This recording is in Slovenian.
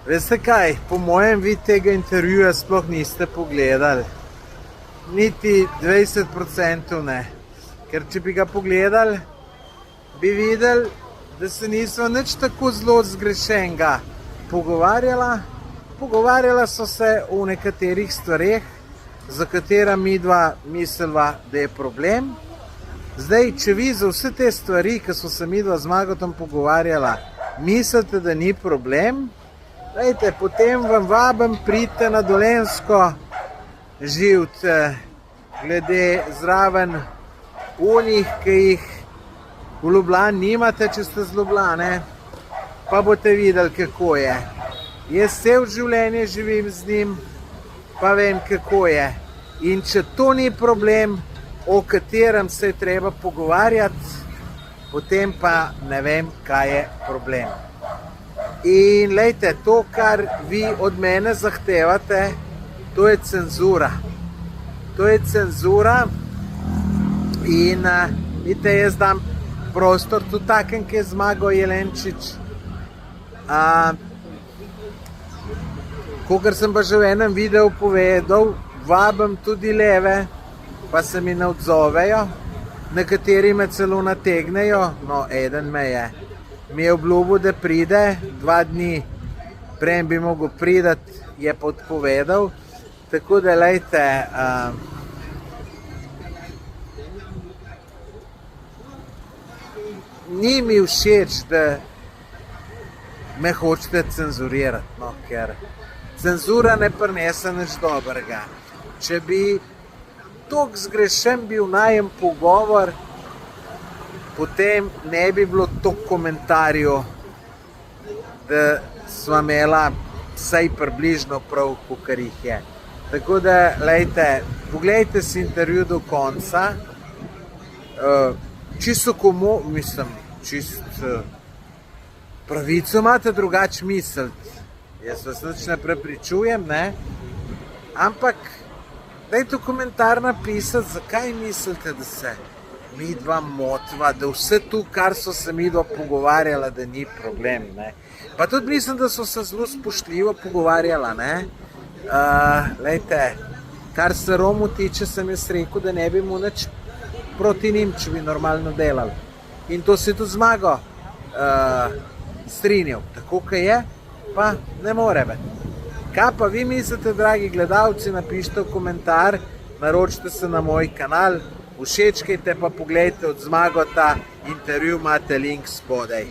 Veste kaj, po mojem vi tega intervjuja sploh niste pogledali. Niti 20% ne. Ker če bi ga pogledali, bi videli, da se niso nič tako zelo zgrešenega pogovarjala. Pogovarjala so se o nekaterih stvareh, za katera midva misliva, da je problem. Zdaj, če vi za vse te stvari, ki so se midva z Magotom pogovarjala, mislite, da ni problem, dajte, potem vam vabim, pridite na Dolenjsko živeti, glede zraven onih, ki jih v Ljubljani nimate, če ste z Ljubljane, pa boste videli, kako je. Jaz cel življenje živim z njim, pa vem, kako je. In če to ni problem, o katerem se je treba pogovarjati, potem pa ne vem, kaj je problem. In lejte, to, kar vi od mene zahtevate, to je cenzura. To je cenzura in vidite, jaz dam prostor tudi takem, ki je Zmago Jelenčič. Kakor sem pa že v enem videu povedal, vabim tudi leve, pa se mi ne odzovejo. Nekateri me celo nategnejo, no, eden me je. Mi je obljubil, da pride, 2 dni prej bi mogel priti, je pa odpovedal. Tako da, lejte, ni mi všeč, da me hočete cenzurirati, no, ker cenzura ne prinese nič dobrega. Če bi toliko zgrešen bil najem pogovor, potem ne bi bilo toliko komentarjev, da sva imela vsaj približno prav, kakor jih je. Tako da, lejte, pogledajte si intervju do konca. Čisto pravico imate drugače misliti. Jaz vas nič ne prepričujem, ne? Ampak dajte v komentar napisati, zakaj mislite, da se midva motiva, da vse to, kar so se midva pogovarjala, da ni problem, ne? Pa tudi mislim, da so se zelo spoštljivo pogovarjala, ne? Lejte, kar se Romu tiče, sem jaz rekel, da ne bi mu nič proti njim, če bi normalno delali. In to se tudi Zmago strinjal, tako kot je, pa ne more biti. Kaj pa vi mislite, dragi gledalci, napišite v komentar, naročite se na moj kanal, všečkajte pa pogledajte od Zmagota intervju, imate link spodaj.